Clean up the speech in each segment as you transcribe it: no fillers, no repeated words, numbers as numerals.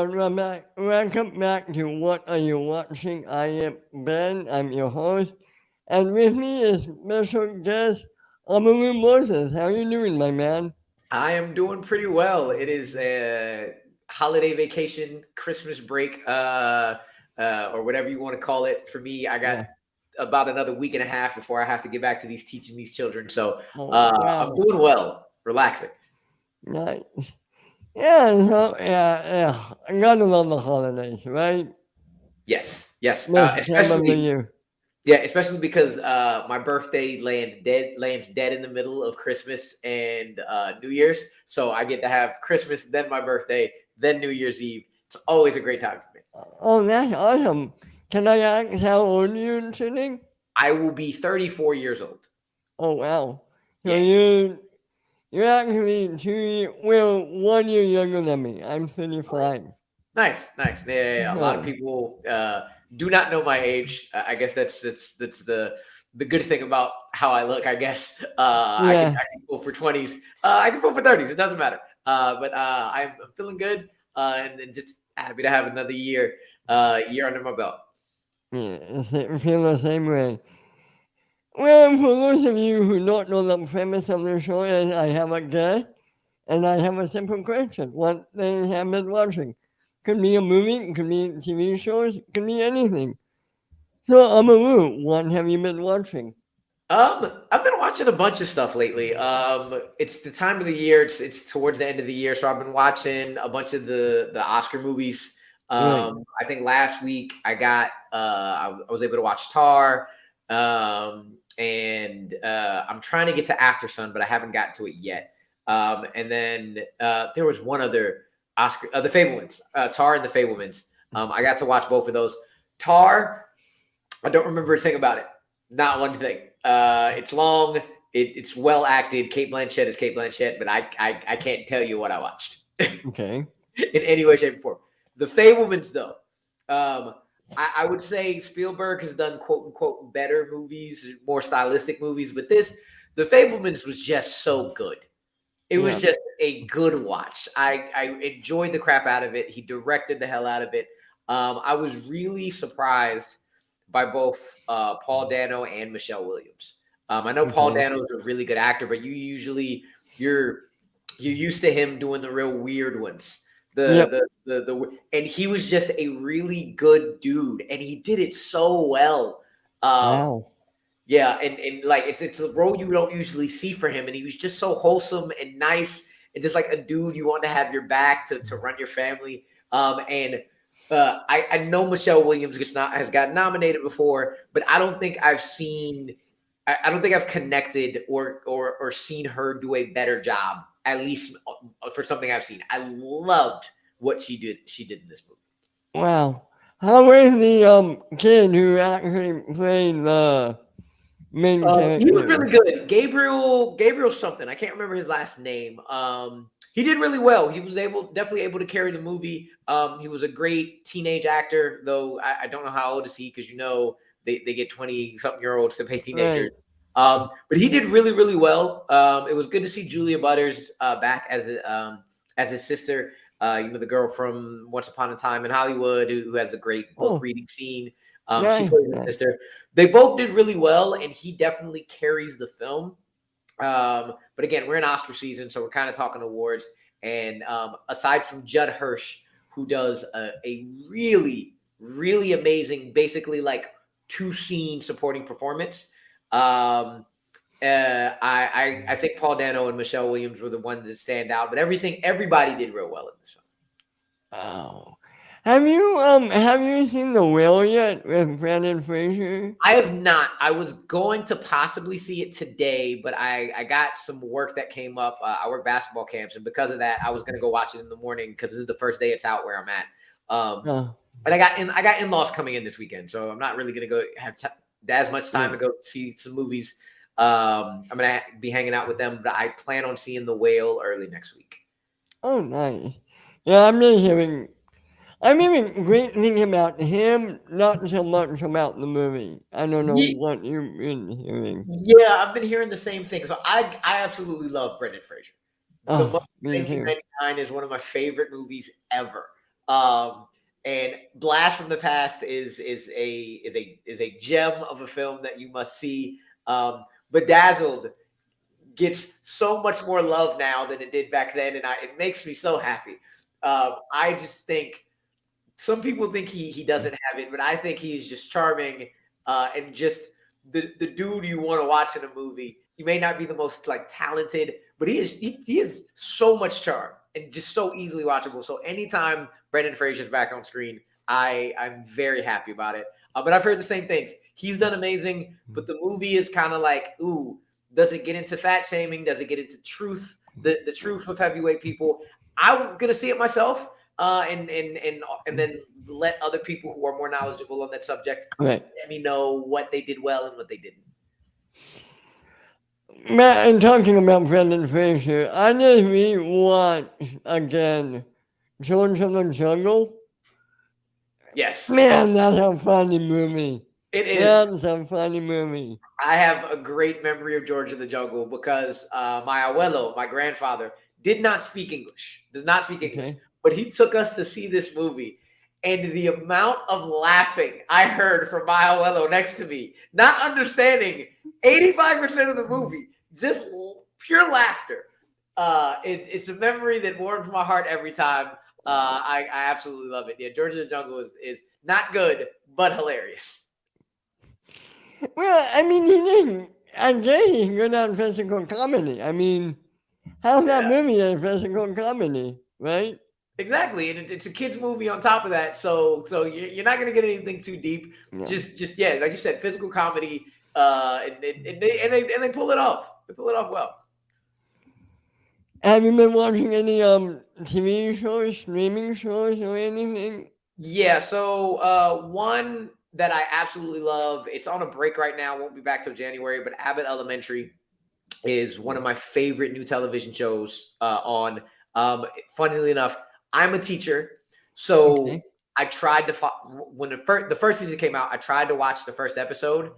Welcome back to What Are You Watching? I am Ben, I'm your host, and with me is special guest Amaru Moses. How you doing, my man? I am doing pretty well. It is a holiday vacation, Christmas break, or whatever you want to call it. For me, I got Yeah. about another week and a half before I have to get back to these teaching these children. So Oh, I'm wow. doing well, relaxing. Nice. Yeah. I gotta love the holidays, right? Yes. Most time of the year. Especially because my birthday lands dead in the middle of Christmas and New Year's. So I get to have Christmas, then my birthday, then New Year's Eve. It's always a great time for me. Oh, that's awesome. Can I ask how old you're sitting? I will be 34 years old. Oh, wow. So Yeah. you're actually 2 years, well, 1 year younger than me. I'm Okay. 35. Nice. Yeah. A lot of So, people do not know my age. I guess that's the good thing about how I look. I guess yeah. I can go for 20s. I can go for 30s. It doesn't matter. But I'm feeling good and just happy to have another year under my belt. Yeah, feel the same way. Well, for those of you who don't know the premise of the show, is I have a guest and I have a simple question. What they have been watching. Could be a movie, could be TV shows, could be anything. So, Amaru, what have you been watching? I've been watching a bunch of stuff lately. It's the time of the year. It's towards the end of the year, so I've been watching a bunch of the Oscar movies. Right. I think last week I was able to watch Tar, and I'm trying to get to After Sun, but I haven't gotten to it yet. And then there was one other Oscar, The Fablemans, Tar and The Fablemans. I got to watch both of those. Tar, I don't remember a thing about it. Not one thing. It's long. It's well acted. Kate Blanchett is Kate Blanchett, but I can't tell you what I watched Okay. in any way, shape, or form. The Fablemans, though, I would say Spielberg has done quote unquote better movies, more stylistic movies, but The Fablemans was just so good. It was Yeah. just a good watch. I enjoyed the crap out of it. He directed the hell out of it. I was really surprised by both Paul Dano and Michelle Williams. I know Paul Okay. Dano is a really good actor, but you're used to him doing the real weird ones. Yep. And he was just a really good dude, and he did it so well. Um, Wow. yeah, and like it's a role you don't usually see for him, and he was just so wholesome and nice, and just like a dude you want to have your back to run your family. And I know Michelle Williams has got nominated before, but I don't think I've seen, I don't think I've connected or seen her do a better job, at least for something I've seen. I loved what she did in this movie. Wow. How is the kid who actually played the main He was character? really good. Gabriel something. I can't remember his last name. He did really well. He was definitely able to carry the movie. He was a great teenage actor, though I don't know how old is he, because they get 20-something-year-olds to play teenagers. Right. But he did really, really well. It was good to see Julia Butters back as his sister. The girl from Once Upon a Time in Hollywood who has a great book Oh, reading scene. She nice. plays his Nice. sister. They both did really well, and he definitely carries the film. But again, we're in Oscar season, so we're kind of talking awards. And aside from Judd Hirsch, who does a really, really amazing, basically like two-scene supporting performance, I think Paul Dano and Michelle Williams were the ones that stand out. But everybody did real well in this film. Oh. Have you seen The Whale yet with Brandon Fraser? I have not. I was going to possibly see it today, but I got some work that came up. I work basketball camps, and because of that, I was going to go watch it in the morning because this is the first day it's out where I'm at. Oh, But I got in-laws coming in this weekend, so I'm not really going to go have as much time to right. go see some movies. I'm going to be hanging out with them, but I plan on seeing The Whale early next week. Oh, nice. Yeah, I'm hearing great things about him, not so much about the movie. I don't know Ye- what you've been hearing. Yeah, I've been hearing the same thing. So I absolutely love Brendan Fraser. The Mummy Oh, me too. 1999 is one of my favorite movies ever. And Blast from the Past is a gem of a film that you must see. Bedazzled gets so much more love now than it did back then, and it makes me so happy. I just think some people think he doesn't have it, but I think he's just charming, and just the dude you want to watch in a movie. He may not be the most like talented, but he is so much charm and just so easily watchable. So anytime Brendan Fraser's back on screen, I'm very happy about it. But I've heard the same things. He's done amazing, but the movie is kind of like, ooh, does it get into fat shaming? Does it get into truth? The truth of heavyweight people. I'm gonna see it myself, and then let other people who are more knowledgeable on that subject Right. let me know what they did well and what they didn't. Matt, and talking about Brendan Fraser, I just rewatched again George of the Jungle. Yes, Man, that's a funny movie. it is. That's a funny movie. I have a great memory of George of the Jungle because my abuelo, my grandfather, did not speak English, Okay. but he took us to see this movie. And the amount of laughing I heard from my abuelo next to me, not understanding 85% of the movie, just pure laughter. It's a memory that warms my heart every time. I absolutely love it. Yeah, George of the Jungle is not good, but hilarious. Well, I mean, he didn't. I guess he's good at physical comedy. I mean, how's that Yeah. movie a physical comedy, right? Exactly, and it's a kids movie on top of that, so you're not gonna get anything too deep. Yeah. Just yeah, like you said, physical comedy, and they pull it off. They pull it off well. Have you been watching any TV shows, streaming shows, or anything? Yeah, so one that I absolutely love. It's on a break right now. Won't be back till January. But Abbott Elementary is one of my favorite new television shows on. Funnily enough, I'm a teacher, so Okay. I tried to when the first season came out. I tried to watch the first episode,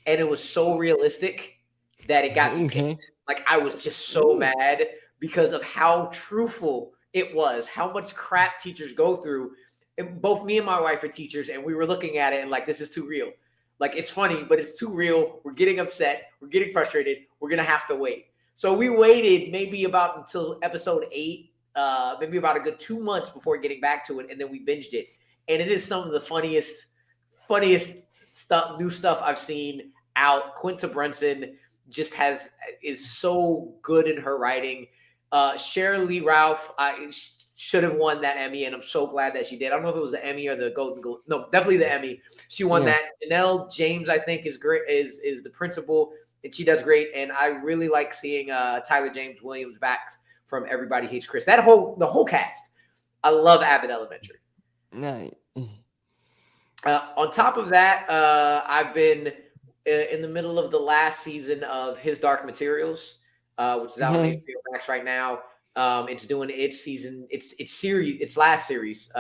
and it was so realistic that it got me Okay. pissed. Like I was just so mad because of how truthful it was, how much crap teachers go through. And both me and my wife are teachers, and we were looking at it and like, this is too real. Like it's funny, but it's too real. We're getting upset. We're getting frustrated. We're gonna have to wait. So we waited maybe about until episode 8, maybe about a good 2 months before getting back to it, and then we binged it. And it is some of the funniest stuff, new stuff I've seen out. Quinta Brunson just is so good in her writing. Sheryl Lee Ralph should have won that Emmy, and I'm so glad that she did. I don't know if it was the Emmy or the Golden Globe. No, definitely the Emmy. She won that. Janelle James, I think, is great. Is the principal, and she does great. And I really like seeing Tyler James Williams back from Everybody Hates Chris. The whole cast. I love Abbott Elementary. Nice. On top of that, I've been in the middle of the last season of His Dark Materials, which is out on HBO Max right now. It's doing its season, its last series.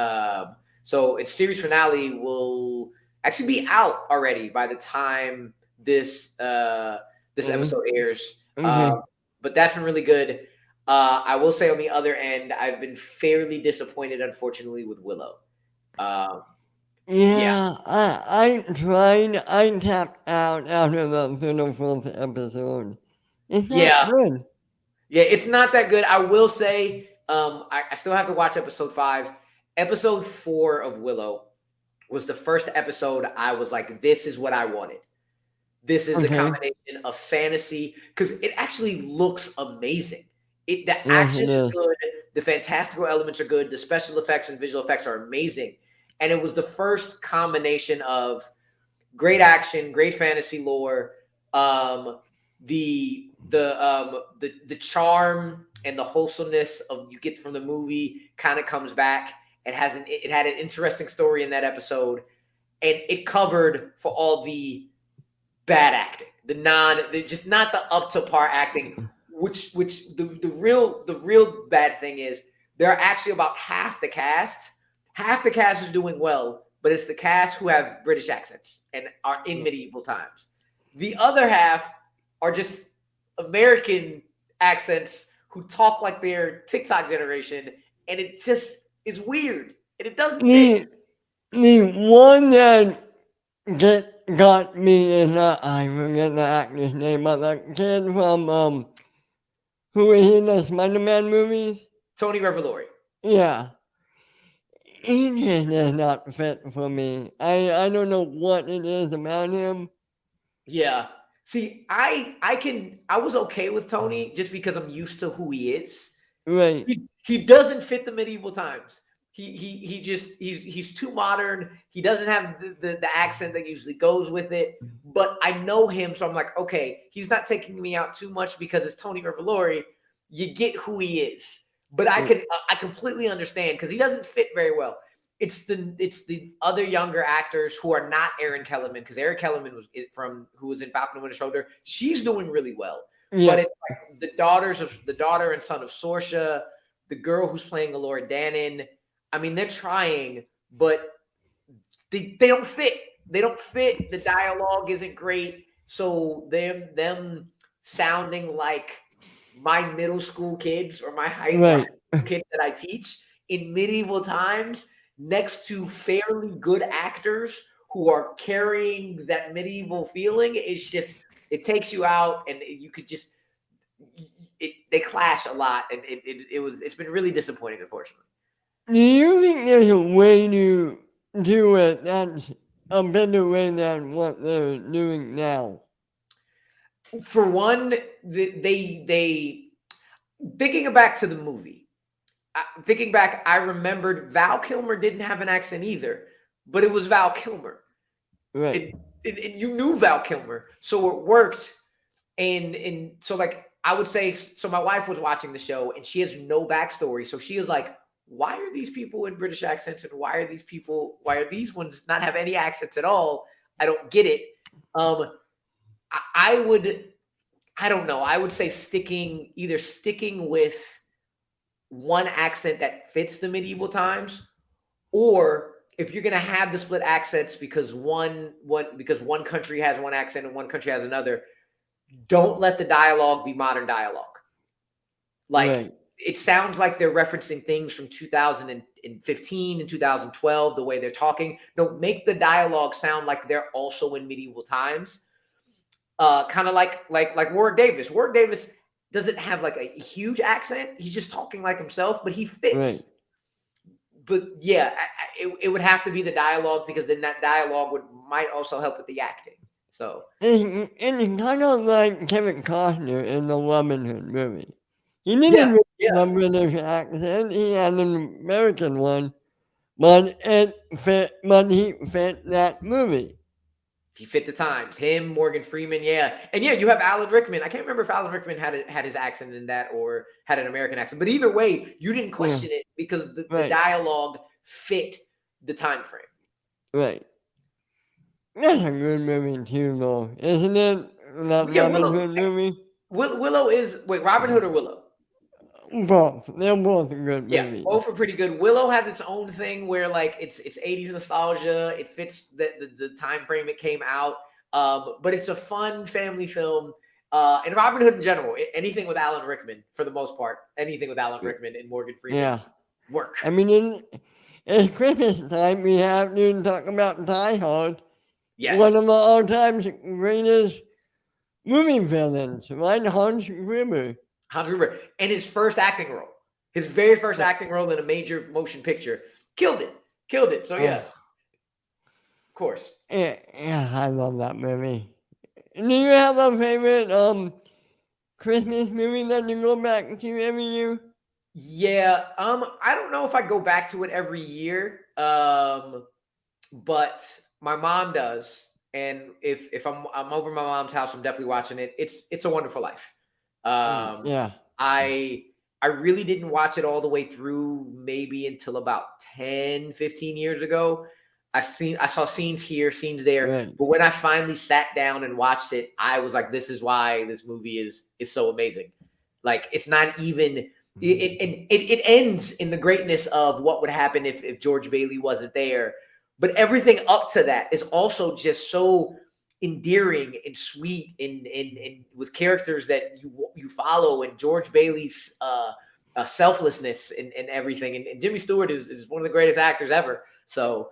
So its series finale will actually be out already by the time this episode airs. But that's been really good. I will say on the other end, I've been fairly disappointed, unfortunately, with Willow. Yeah, I tried. I tapped out after the third or fourth episode. It's not good. Yeah, it's not that good. I will say, I still have to watch episode 5. Episode 4 of Willow was the first episode I was like, this is what I wanted. This is a combination of fantasy, because it actually looks amazing. The action is good. The fantastical elements are good. The special effects and visual effects are amazing. And it was the first combination of great action, great fantasy lore, the charm and the wholesomeness of you get from the movie kind of comes back. It had an interesting story in that episode, and it covered for all the bad acting, just not the up to par acting. Which the real bad thing is there are actually about half the cast. Half the cast is doing well, but it's the cast who have British accents and are in medieval times. The other half are just American accents who talk like they're TikTok generation, and it just is weird. and it doesn't fit. The one that got me is I forget the actor's name, but that kid from who was in the Spider-Man movies. Tony Revolori. Yeah, he just is not fit for me. I don't know what it is about him. Yeah. See, I was okay with Tony just because I'm used to who he is. Right, He doesn't fit the medieval times. He just he's too modern. He doesn't have the accent that usually goes with it. But I know him, so I'm like, okay, he's not taking me out too much because it's Tony Revolori. You get who he is. But I completely understand because he doesn't fit very well. It's the other younger actors who are not Erin Kellerman, because Erin Kellerman who was in Falcon and Winter Soldier. She's doing really well. yeah, But it's like the daughter and son of Sorsha, the girl who's playing Alora Dannon. I mean, they're trying, but they don't fit. They don't fit. The dialogue isn't great. So them sounding like my middle school kids or my high right. school kids that I teach in medieval times next to fairly good actors who are carrying that medieval feeling is just, it takes you out, and you could just, they clash a lot, and it's been really disappointing, unfortunately. Do you think there's a way to do it that's a better way than what they're doing now? For one, they thinking back to the movie, thinking back, I remembered Val Kilmer didn't have an accent either, but it was Val Kilmer. Right, And you knew Val Kilmer, so it worked. And so, like, I would say, so my wife was watching the show and she has no backstory, so she is like, why are these people in British accents, and why are these ones not have any accents at all? I don't get it. I would, I don't know, I would say sticking with one accent that fits the medieval times, or if you're going to have the split accents because one country has one accent and one country has another, don't let the dialogue be modern dialogue. Like, right, it sounds like they're referencing things from 2015 and 2012, the way they're talking. Don't make the dialogue sound like they're also in medieval times. Kind of like Warwick Davis. Warwick Davis doesn't have like a huge accent. He's just talking like himself, but he fits. right. But yeah, it would have to be the dialogue, because then that dialogue might also help with the acting. So It's kind of like Kevin Costner in the Robin Hood movie. He didn't yeah, really yeah, have a British accent. He had an American one, but he fit that movie. he fit the times. Him, Morgan Freeman, yeah, and yeah, you have Alan Rickman. I can't remember if Alan Rickman had his accent in that or had an American accent, but either way, you didn't Yeah, question it because the right, dialogue fit the time frame. right. That's a good movie too, though, isn't it? That Yeah, Robin Hood movie. Willow is, wait, Robin Hood or Willow? Both. They're both good Yeah, movies. both are pretty good. Willow has its own thing where, like, it's 80s nostalgia. It fits the time frame it came out. But it's a fun family film. And Robin Hood in general, anything with Alan Rickman, for the most part, anything with Alan Rickman and Morgan Freeman, Yeah. work. I mean, it's Christmas time. We have to talk about Die Hard. Yes, One of the all-time greatest movie villains, right? Hans Gruber. Hans Gruber, and his first acting role, his very first acting role in a major motion picture, killed it. So yeah, of course. Yeah, I love that movie. Do you have a favorite Christmas movie that you go back to every year? Yeah, I don't know if I go back to it every year, but my mom does, and if I'm over my mom's house, I'm definitely watching it. It's a Wonderful Life. Yeah. I really didn't watch it all the way through, maybe until about 10, 15 years ago. I saw scenes here, scenes there, Right. but when I finally sat down and watched it, I was like, this is why this movie is so amazing. Like, it's not even it ends in the greatness of what would happen if George Bailey wasn't there. But everything up to that is also just so endearing and sweet, and with characters that you follow, and George Bailey's selflessness and everything. And Jimmy Stewart is one of the greatest actors ever. So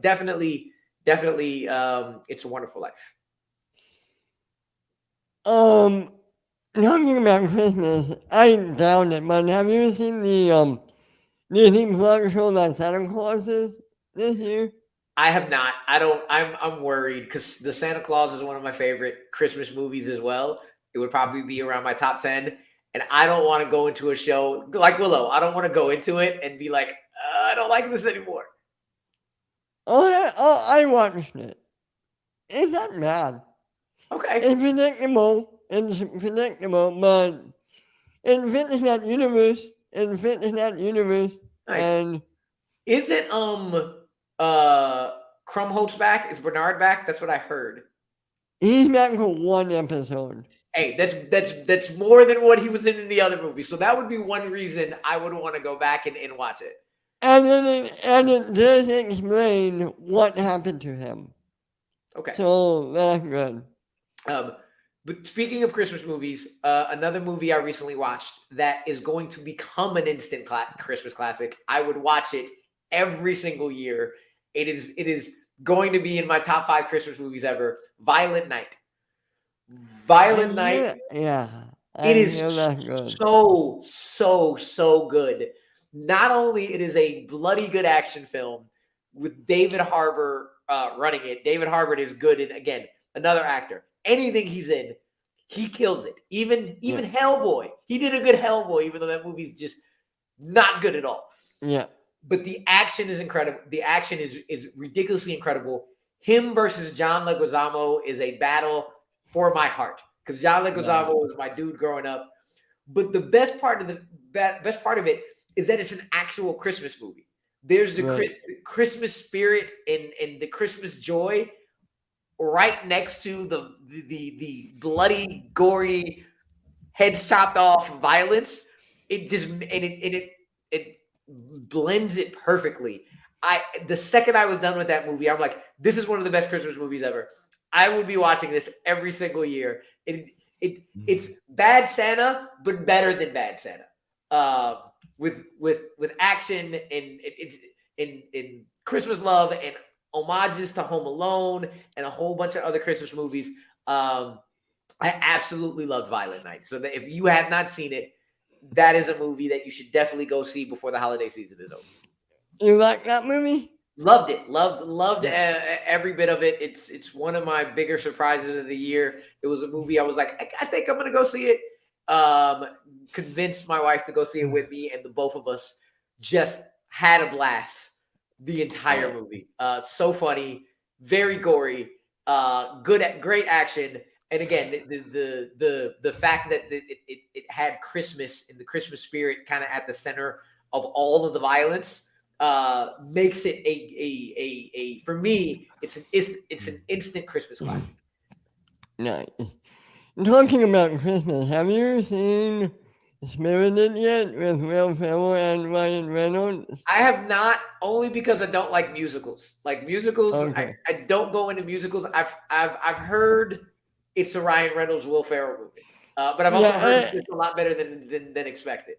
definitely, definitely, It's a Wonderful Life. Um, Talking about Christmas, I doubt it, but have you seen the Disney Plus show that Santa Claus is this year? I have not. I don't. I'm worried because the Santa Claus is one of my favorite Christmas movies as well. It would probably be around my top 10, and I don't want to go into a show like Willow. I don't want to go into it and be like, I don't like this anymore. I watched it. It's not bad. Okay, It's predictable, but it fits in that universe. It fits in that universe, nice. and Isn't uh Krumholtz back? Is Bernard back? That's what I heard. he's back for one episode. Hey, that's more than what he was in the other movie. So that would be one reason I would want to go back and watch it. And it does explain what happened to him. Okay. So that's good. Um, but speaking of Christmas movies, another movie I recently watched that is going to become an instant Christmas classic. I would watch it every single year. It is going to be in my top 5 Christmas movies ever. Violent Night. Violent Night. Yeah. It I is feel that's good. so good. Not only it is a bloody good action film with David Harbour running it. David Harbour is good, and again, another actor. Anything he's in, he kills it. Even Hellboy, he did a good Hellboy, even though that movie's just not good at all. Yeah. But the action is incredible. The action is ridiculously incredible. Him versus John Leguizamo is a battle for my heart because John Leguizamo was my dude growing up. But the best part of it is that it's an actual Christmas movie. There's the Christmas spirit and the Christmas joy right next to the bloody, gory, heads chopped off violence. It just it blends it perfectly. The second I was done with that movie, I'm like, this is one of the best Christmas movies ever. I would be watching this every single year. It's Bad Santa, but better than Bad Santa. With action and in Christmas love and homages to Home Alone and a whole bunch of other Christmas movies. I absolutely loved Violent Night. So that if you have not seen it, that is a movie that you should definitely go see before the holiday season is over. You like that movie? Loved it. Loved every bit of it. It's one of my bigger surprises of the year. It was a movie I was like, I think I'm gonna go see it. Convinced my wife to go see it with me, and the both of us just had a blast the entire movie. So funny, very gory, great action. And again, the fact that it had Christmas and the Christmas spirit kind of at the center of all of the violence makes it a for me it's an instant Christmas classic. Nice. Talking about Christmas, have you seen Spirited yet with Will Ferrell and Ryan Reynolds? I have not, only because I don't like musicals. Like musicals, Okay. I don't go into musicals. I've heard it's a Ryan Reynolds, Will Ferrell movie, but I've also heard it's a lot better than expected.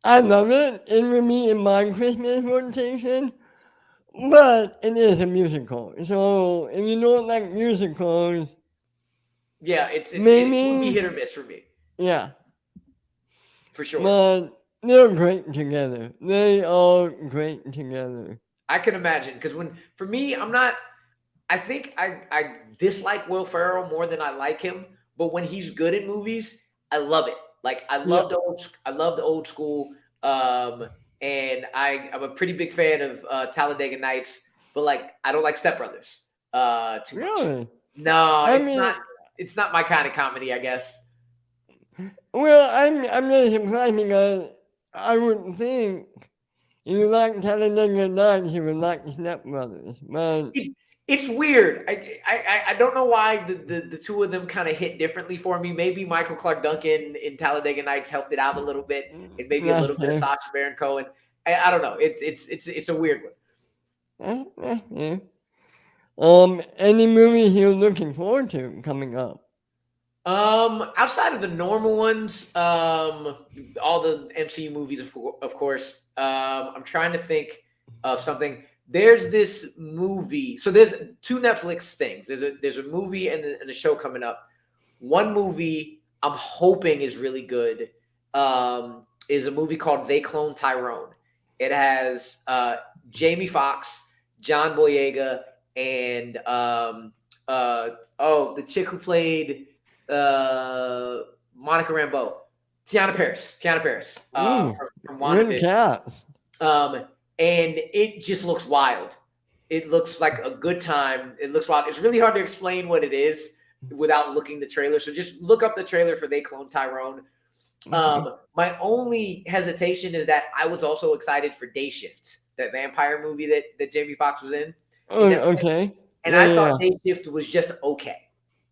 I love it. It will be in my Christmas rotation, but it is a musical. So if you don't like musicals, Yeah, it would be hit or miss for me. Yeah. For sure. But they're great together. They are great together. I can imagine, because for me, I think I dislike Will Ferrell more than I like him, but when he's good in movies, I love it. Like I love the old school. And I'm a pretty big fan of Talladega Nights, but like I don't like Step Brothers too much. Really? No, it's not my kind of comedy, I guess. Well, I'm really surprised because I would think if you like Talladega Nights, you would like Step Brothers. But It's weird. I don't know why the two of them kind of hit differently for me. Maybe Michael Clark Duncan in Talladega Nights helped it out a little bit, and maybe a little bit of Sacha Baron Cohen. I don't know. It's a weird one. Any movies you're looking forward to coming up? Outside of the normal ones, all the MCU movies, of course. I'm trying to think of something. There's this movie. So there's two Netflix things. There's a movie and a show coming up. One movie I'm hoping is really good. Is a movie called They Clone Tyrone. It has Jamie Foxx, John Boyega, and the chick who played Monica Rambeau, Tiana Paris, from Good WandaVision. cast. And it just looks wild. It looks like a good time. It looks wild. It's really hard to explain what it is without looking the trailer. So just look up the trailer for They Clone Tyrone. My only hesitation is that I was also excited for Day Shift, that vampire movie that Jamie Foxx was in. Okay. And I thought Day Shift was just okay.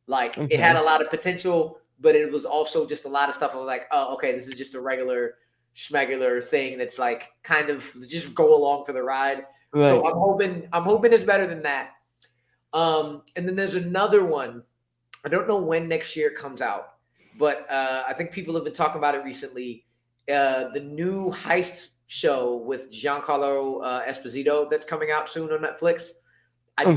Like it had a lot of potential, but it was also just a lot of stuff. I was like, oh, okay, this is just a regular schmegular thing that's like kind of just go along for the ride. Right. So I'm hoping it's better than that. And then there's another one. I don't know when next year it comes out, but I think people have been talking about it recently. The new heist show with Giancarlo Esposito that's coming out soon on Netflix. I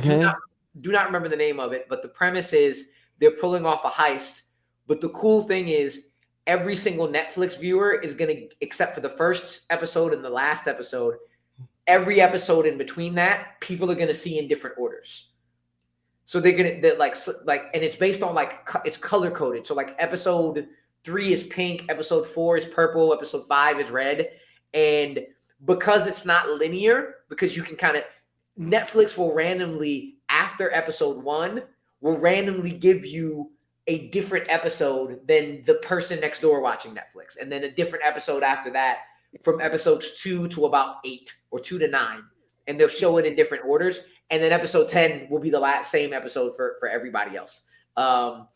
do not remember the name of it, but the premise is they're pulling off a heist. But the cool thing is every single Netflix viewer is going to, except for the first episode and the last episode, every episode in between that, people are going to see in different orders. So they're going to like, and it's based on like, it's color coded. So like episode 3 is pink, episode 4 is purple, episode 5 is red. And because it's not linear, because you can kind of, Netflix will randomly, after episode 1, will randomly give you a different episode than the person next door watching Netflix. And then a different episode after that from episodes 2 to about 8 or 2 to 9. And they'll show it in different orders. And then episode 10 will be the same episode for everybody else. And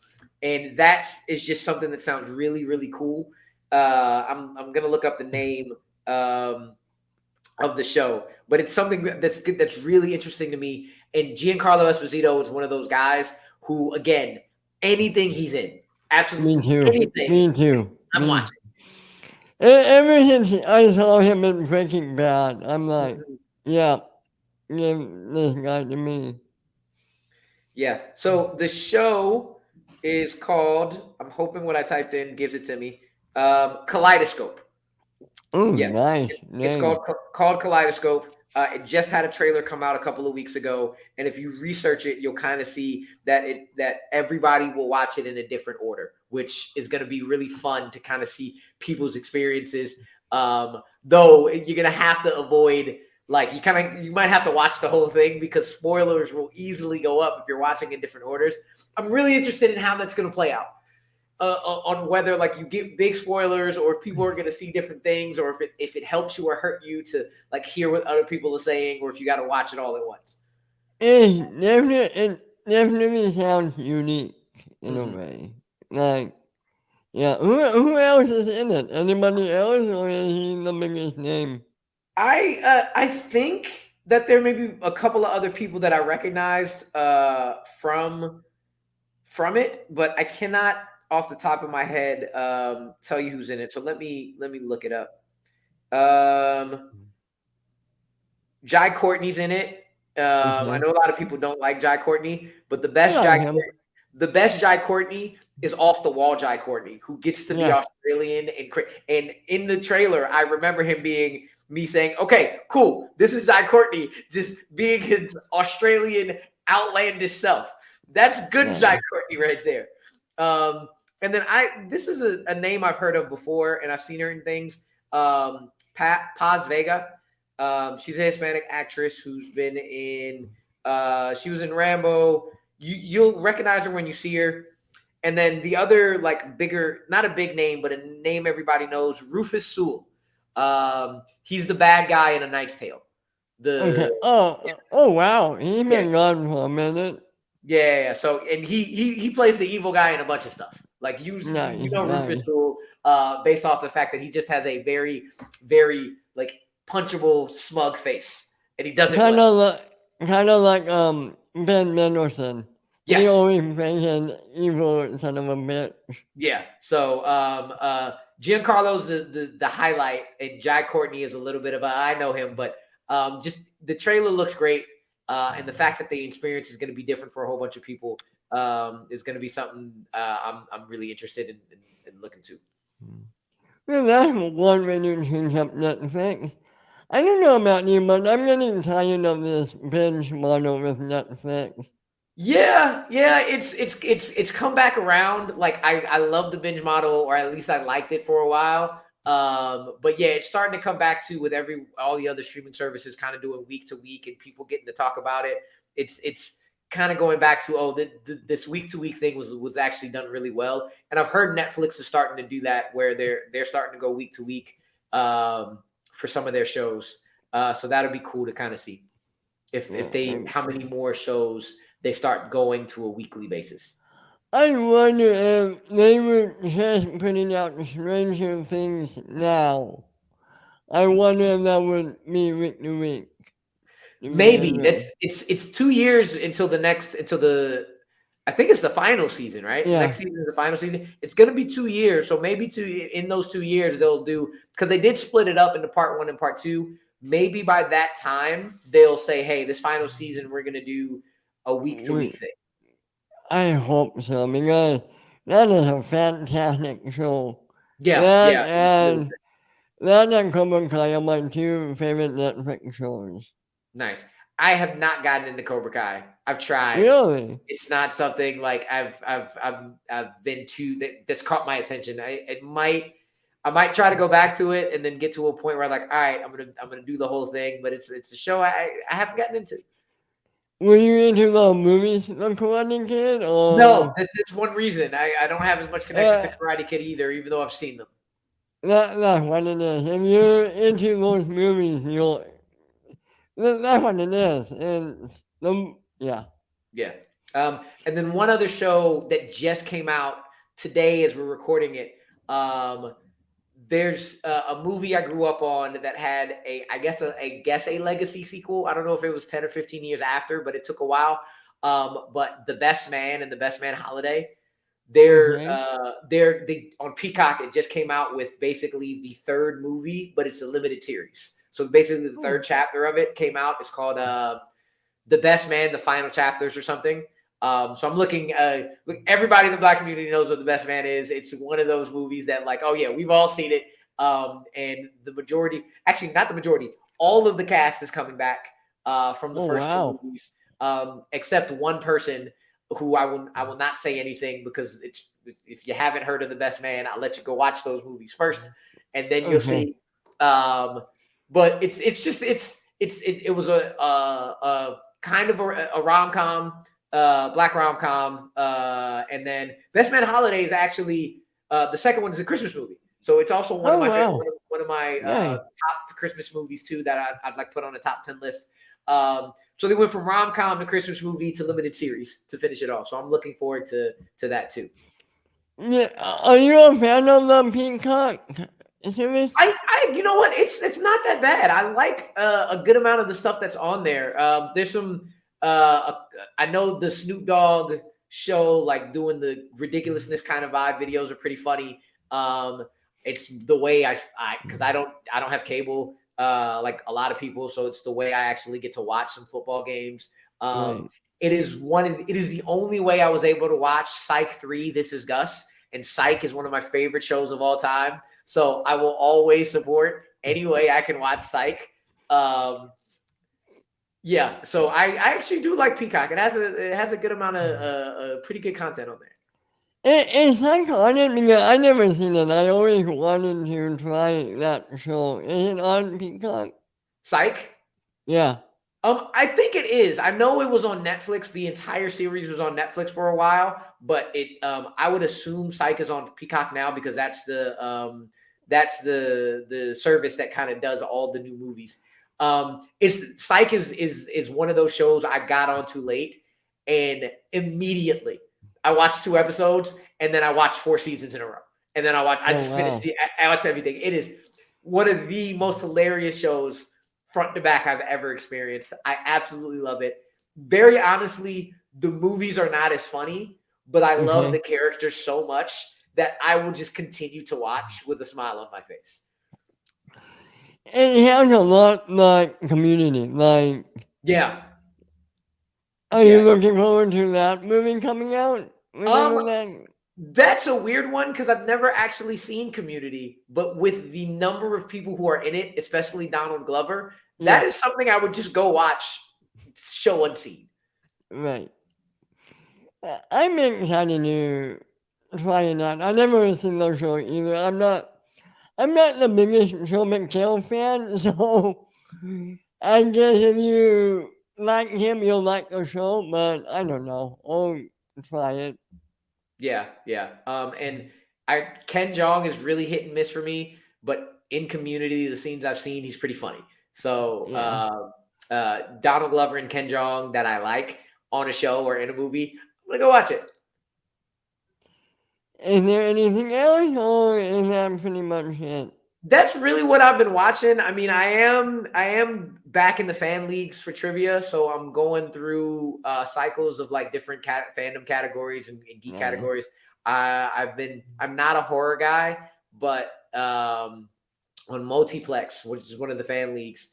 is just something that sounds really, really cool. I'm going to look up the name of the show, but it's something that's really interesting to me. And Giancarlo Esposito is one of those guys who, again, anything he's in, absolutely anything. Me too. I'm watching. Ever since I saw him in Breaking Bad, I'm like, yeah, give this guy to me. Yeah. So the show is called, I'm hoping what I typed in gives it to me, Kaleidoscope. Oh, yeah. Nice. It's called Kaleidoscope. It just had a trailer come out a couple of weeks ago, and if you research it, you'll kind of see that everybody will watch it in a different order, which is going to be really fun to kind of see people's experiences. Though you're going to have to avoid, like, you might have to watch the whole thing because spoilers will easily go up if you're watching in different orders. I'm really interested in how that's going to play out. On whether like you get big spoilers or if people are going to see different things or if it helps you or hurt you to like hear what other people are saying or if you got to watch it all at once. It definitely sounds unique in a way. Like, yeah, who else is in it? Anybody else, or is he the biggest name? I think that there may be a couple of other people that I recognized from it, but I cannot off the top of my head tell you who's in it. So let me look it up. Jai Courtney's in it. I know a lot of people don't like Jai Courtney, but the best Jai Courtney is off the wall Jai Courtney, who gets to be Australian and in the trailer, I remember him being me saying, "Okay, cool, this is Jai Courtney just being his Australian outlandish self." That's good Jai Courtney right there. And then this is a name I've heard of before, and I've seen her in things. Paz Vega. She's a Hispanic actress who's been in. She was in Rambo. You'll recognize her when you see her. And then the other like bigger, not a big name, but a name everybody knows, Rufus Sewell. He's the bad guy in A Knight's Tale. Oh wow, he's been gone for a minute. Yeah. So and he plays the evil guy in a bunch of stuff. Like Rufus Sewell, based off the fact that he just has a very, very like punchable, smug face, and he doesn't kind of like Ben Mendelsohn. He Yes. always plays an evil son of a bitch. Yeah. So Giancarlo's the highlight, and Jai Courtney is a little bit of a, I know him, but just the trailer looks great. And the fact that the experience is going to be different for a whole bunch of people is going to be something I'm really interested in looking to. Well, that's one way to change up Netflix. I don't know about you, but I'm getting tired of this binge model with Netflix. Yeah, it's come back around. Like I love the binge model, or at least I liked it for a while. But yeah, it's starting to come back to with all the other streaming services kind of doing week to week and people getting to talk about it. It's kind of going back to this week to week thing was actually done really well. And I've heard Netflix is starting to do that where they're starting to go week to week for some of their shows. So that'll be cool to kind of see if they how many more shows they start going to a weekly basis. I wonder if they were just putting out Stranger Things now. I wonder if that would be week to week. To begin Maybe with. it's 2 years until the I think it's the final season, right? Yeah. Next season is the final season. It's going to be 2 years, so maybe in those 2 years they'll do because they did split it up into part one and part two. Maybe by that time they'll say, "Hey, this final season we're going to do a week to week thing." I hope so because that is a fantastic show. Yeah, That yeah, it's really and that and Cobra Kai are my two favorite Netflix shows. nice. I have not gotten into Cobra Kai. I've tried. Really? It's not something like I've been to that's caught my attention. I might try to go back to it and then get to a point where I'm like, all right, I'm gonna do the whole thing. But it's a show I haven't gotten into. Were you into the movies, The Karate Kid, No, or this is one reason I don't have as much connection to uh, Karate Kid either, even though I've seen them. that's what it is? If you're into those movies, that's what it is. It's yeah. Yeah. And then one other show that just came out today as we're recording it. There's a movie I grew up on that had I guess a legacy sequel. I don't know if it was 10 or 15 years after, but it took a while. But The Best Man and The Best Man Holiday, Okay. they on Peacock. It just came out with basically the third movie, but it's a limited series. So basically, the third chapter of it came out. It's called The Best Man, the final chapters or something. So I'm looking. Everybody in the Black community knows what The Best Man is. It's one of those movies that, like, oh yeah, we've all seen it. And the majority, actually not the majority, all of the cast is coming back from the first two movies, except one person who I will not say anything because if you haven't heard of The Best Man, I'll let you go watch those movies first, and then you'll see. But it was a kind of a rom-com, black rom-com, and then Best Man Holiday is actually the second one is a Christmas movie, so it's also one of my top Christmas movies too that I'd like to put on a top 10 list. So they went from rom-com to Christmas movie to limited series to finish it off, so I'm looking forward to that too. Yeah, are you a fan of the Peacock series? You know what? It's not that bad. I like a good amount of the stuff that's on there. There's some. I know the Snoop Dogg show, like doing the ridiculousness kind of vibe videos, are pretty funny. It's the way because I don't have cable like a lot of people, so it's the way I actually get to watch some football games. Right. It is the only way I was able to watch Psych 3, This Is Gus, and Psych is one of my favorite shows of all time. So I will always support any way I can watch Psych. Yeah, so I actually do like Peacock. It has a good amount of pretty good content on there. It's like on it because I never seen it. I always wanted to try that show. Is it on Peacock? Psych? Yeah. I think it is. I know it was on Netflix. The entire series was on Netflix for a while, but I would assume Psych is on Peacock now because that's the service that kind of does all the new movies. Psych is one of those shows I got onto late, and immediately I watched 2 episodes, and then I watched 4 seasons in a row, and then I watched everything. It is one of the most hilarious shows front to back I've ever experienced. I absolutely love it. Very honestly, the movies are not as funny, but I love the Okay. characters so much that I will just continue to watch with a smile on my face. It sounds a lot like Community. Like, Yeah. are you Yeah. looking forward to that movie coming out Um, whenever that? that's a weird one because I've never actually seen Community, but with the number of people who are in it, especially Donald Glover, that Yeah, is something I would just go watch show unseen. right. I'm excited to try it out. I never seen the show either. I'm not the biggest Joe McHale fan, so I guess if you like him, you'll like the show. But I don't know. I'll try it. Yeah, yeah. And I Ken Jeong is really hit and miss for me, but in Community, the scenes I've seen, he's pretty funny. So Yeah. Donald Glover and Ken Jeong that I like on a show or in a movie, I'm gonna go watch it. Is there anything else, or is that pretty much it? That's really what I've been watching. I mean, I am back in the fan leagues for trivia, so I'm going through cycles of like different fandom categories and geek Yeah. categories. I'm not a horror guy, but on Multiplex, which is one of the fan leagues,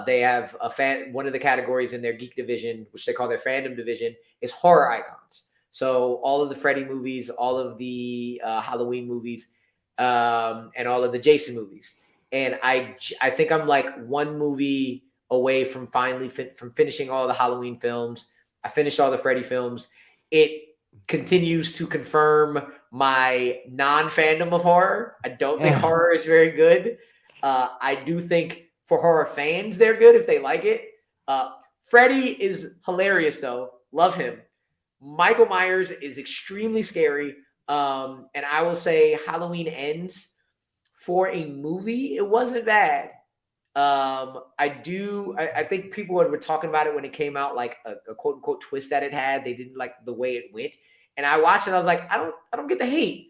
they have a fan. One of the categories in their geek division, which they call their fandom division, is horror icons. So all of the Freddy movies, all of the Halloween movies, and all of the Jason movies. And I think I'm like one movie away from from finishing all the Halloween films. I finished all the Freddy films. It continues to confirm my non-fandom of horror. I don't think Yeah. horror is very good. I do think for horror fans, they're good if they like it. Freddy is hilarious though. Love him. Michael Myers is extremely scary. And I will say Halloween Ends for a movie, it wasn't bad. I think people were talking about it when it came out, like a quote unquote twist that it had. They didn't like the way it went. And I watched it, I was like, I don't get the hate.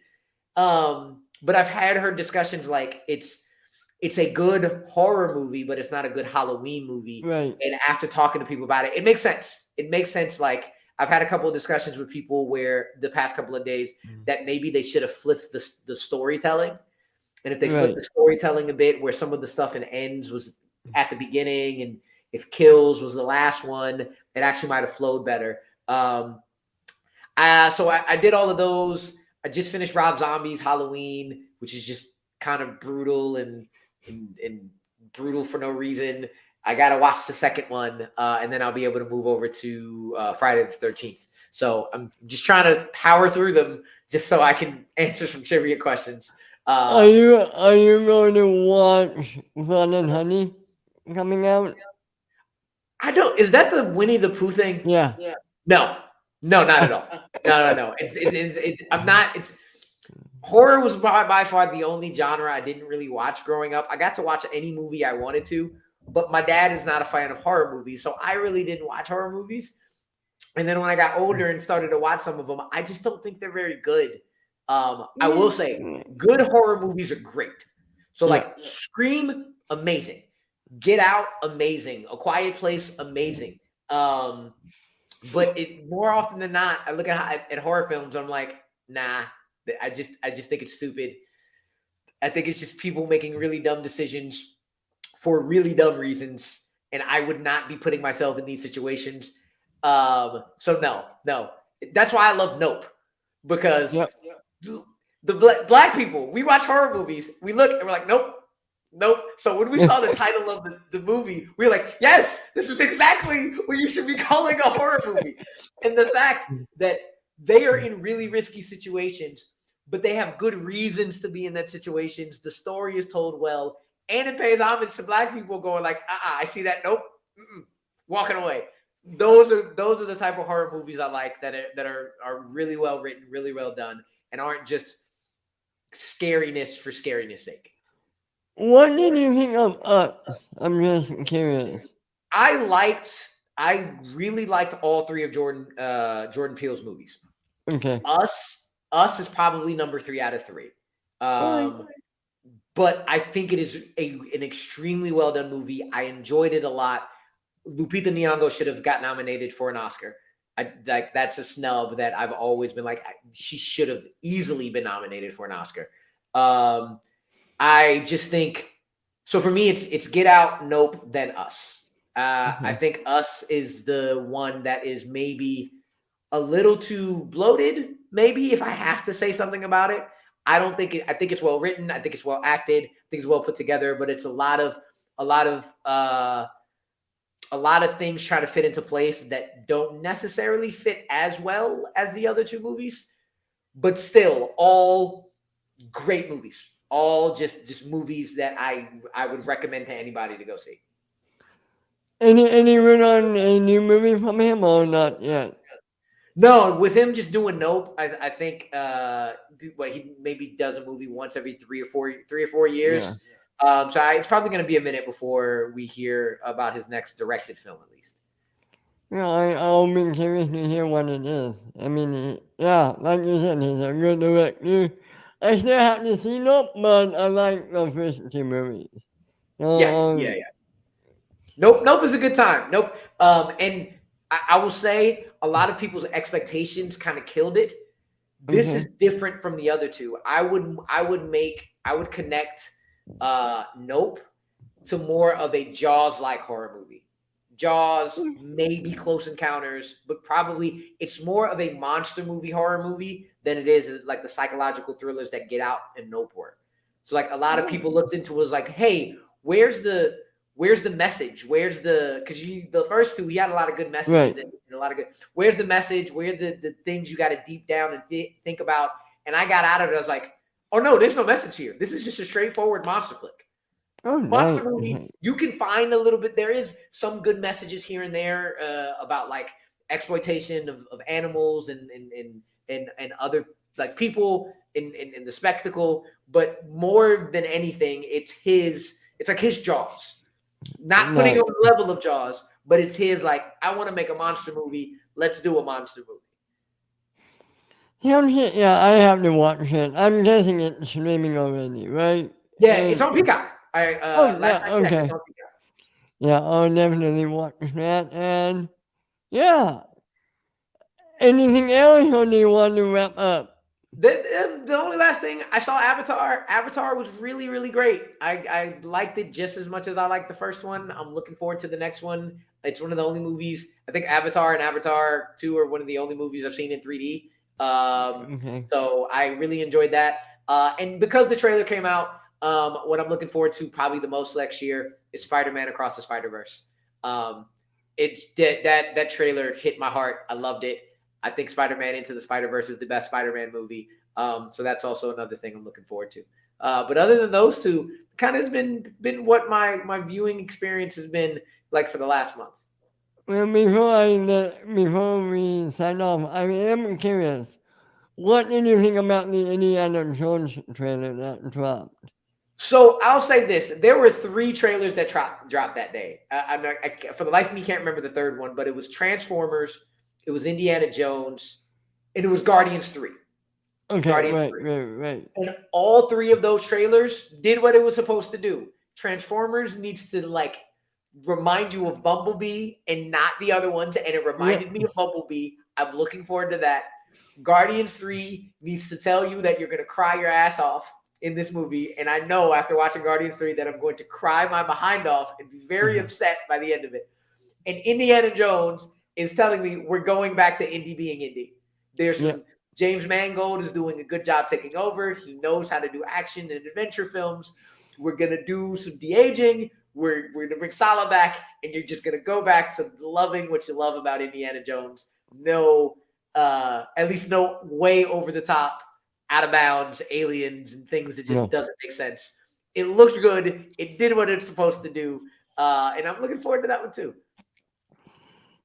But I've had heard discussions like it's a good horror movie, but it's not a good Halloween movie. Right. And after talking to people about it, it makes sense. It makes sense. Like I've had a couple of discussions with people where the past couple of days that maybe they should have flipped the storytelling. And if they flipped Right. the storytelling a bit, where some of the stuff in Ends was at the beginning, and if Kills was the last one, it actually might have flowed better. So I did all of those. I just finished Rob Zombie's Halloween, which is just kind of brutal and brutal for no reason. I got to watch the second one, and then I'll be able to move over to Friday the 13th. So I'm just trying to power through them just so I can answer some trivia questions. Are you going to watch Blood and Honey coming out? I don't. Is that the Winnie the Pooh thing? Yeah. No, no, not at all. No. I'm not. It's horror was by far the only genre I didn't really watch growing up. I got to watch any movie I wanted to, but my dad is not a fan of horror movies, so I really didn't watch horror movies. And then when I got older and started to watch some of them, I just don't think they're very good. I will say, good horror movies are great. So like Scream, amazing. Get Out, amazing. A Quiet Place, amazing. But it more often than not, I look at horror films, I'm like, nah. I just think it's stupid. I think it's just people making really dumb decisions for really dumb reasons, and I would not be putting myself in these situations. So no. That's why I love Nope, because Yep. the black people, we watch horror movies, we look and we're like, nope. So when we saw the title of the movie, we were like, yes, this is exactly what you should be calling a horror movie. And the fact that they are in really risky situations, but they have good reasons to be in that situations. The story is told well, and it pays homage to black people going like, I see that. Nope. Walking away. Those are the type of horror movies I like that are really well written, really well done, and aren't just scariness for scariness sake. What did you think of Us? I'm just curious. I really liked all three of Jordan Peele's movies. Okay. Us is probably number 3 out of 3. Alright. But I think it is an extremely well done movie. I enjoyed it a lot. Lupita Nyong'o should have got nominated for an Oscar. like that's a snub that I've always been like she should have easily been nominated for an Oscar. I just think so. For me, it's Get Out, Nope, then Us. I think Us is the one that is maybe a little too bloated. Maybe if I have to say something about it, I don't think it. I think it's well written. I think it's well acted. I think it's well put together. But it's a lot of a lot of things try to fit into place that don't necessarily fit as well as the other two movies. But still, all great movies. All just movies that I would recommend to anybody to go see. Any word on a new movie from him or not yet? No, with him just doing Nope, I think what he maybe does a movie once every 3 or 4 Yeah. years. It's probably going to be a minute before we hear about his next directed film, at least. Yeah, I'll be curious to hear what it is. I mean, yeah, like you said, he's a good director. I still have to see Nope, but I like the first two movies. So, Yeah, yeah, yeah. Nope is a good time. Nope. And I will say a lot of people's expectations kind of killed it. This is different from the other two. I would connect Nope to more of a Jaws like horror movie. Jaws, maybe Close Encounters, but probably it's more of a monster movie horror movie than it is like the psychological thrillers that Get Out and Nope were. So like a lot of people looked into it was like, hey, where's the message? Where's the because you the first two we had a lot of good messages right. and a lot of good. Where's the message? Where the things you got to deep down and think about? And I got out of it. I was like, oh no, there's no message here. This is just a straightforward monster flick. Oh, Monster nice. movie, you can find a little bit. There is some good messages here and there about like exploitation of animals and other like people in the spectacle. But more than anything, it's like his Jaws. Not putting Nice. on the level of Jaws, but it's his like, I want to make a monster movie. Let's do a monster movie. Yeah, I have to watch it. I'm guessing it's streaming already, right? Yeah, it's And, on Peacock. I oh, last yeah, I checked, it's okay. on Peacock. Yeah, I'll definitely watch that. And, yeah, anything else or do you want to wrap up? The only last thing I saw Avatar. Avatar was really, really great. I liked it just as much as I liked the first one. I'm looking forward to the next one. It's one of the only movies I think Avatar and Avatar 2 are one of the only movies I've seen in 3D. Okay. So I really enjoyed that. And because the trailer came out, what I'm looking forward to probably the most next year is Spider-Man Across the Spider-Verse. That trailer hit my heart. I loved it. I think Spider-Man Into the Spider-Verse is the best Spider-Man movie. So that's also another thing I'm looking forward to. But other than those two, kind of has been what my viewing experience has been like for the last month. Well, before we sign off, I am curious. What did you think about the Indiana Jones trailer that dropped? So I'll say this: there were 3 trailers that dropped that day. For the life of me, can't remember the third one, but it was Transformers, it was Indiana Jones, and it was Guardians 3. Okay, Guardians right, 3. right, right. And all 3 of those trailers did what it was supposed to do. Transformers needs to like remind you of Bumblebee and not the other ones. And it Yeah, reminded me of Bumblebee. I'm looking forward to that. Guardians 3 needs to tell you that you're going to cry your ass off in this movie. And I know after watching Guardians 3 that I'm going to cry my behind off and be very upset by the end of it. And Indiana Jones is telling me we're going back to Indy being Indy. There's yeah, some James Mangold is doing a good job taking over. He knows how to do action and adventure films. We're gonna do some de-aging. We're gonna bring Salah back, and you're just gonna go back to loving what you love about Indiana Jones. No, at least no way over the top, out of bounds aliens and things that just no. doesn't make sense. It looked good. It did what it's supposed to do, and I'm looking forward to that one too.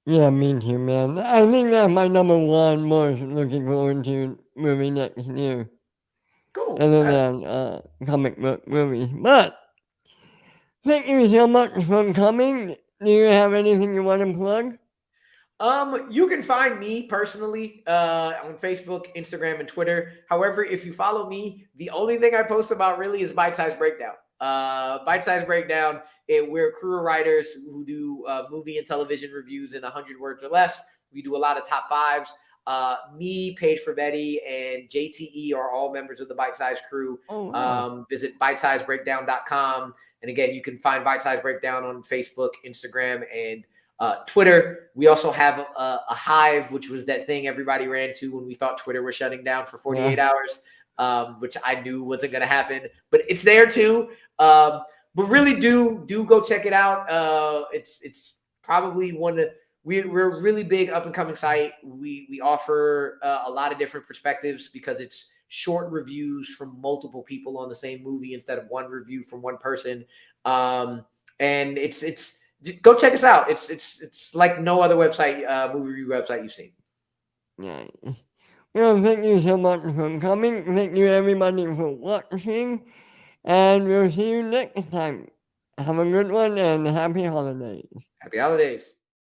Yeah, me too, man. I think that's my number one most looking forward to movie next year, Cool. other than comic book movies. But thank you so much for coming. Do you have anything you want to plug? You can find me personally on Facebook, Instagram, and Twitter. However, if you follow me, the only thing I post about really is Bite Size Breakdown. Bite Size Breakdown, we're crew of writers who do movie and television reviews in 100 words or less. We do a lot of top fives. Me, Paige Betty, and JTE are all members of the Bite Size crew. Oh, wow. Visit bitesizebreakdown.com. And again, you can find Bite Size Breakdown on Facebook, Instagram, and Twitter. We also have a Hive, which was that thing everybody ran to when we thought Twitter was shutting down for 48 hours, which I knew wasn't going to happen. But it's there too. But really do go check it out. It's probably one of we're a really big up and coming site. We offer a lot of different perspectives because it's short reviews from multiple people on the same movie instead of one review from one person. And it's go check us out. It's like no other website, movie review website you've seen. Nice. Well, thank you so much for coming. Thank you everybody for watching. And we'll see you next time. Have a good one and happy holidays. Happy holidays.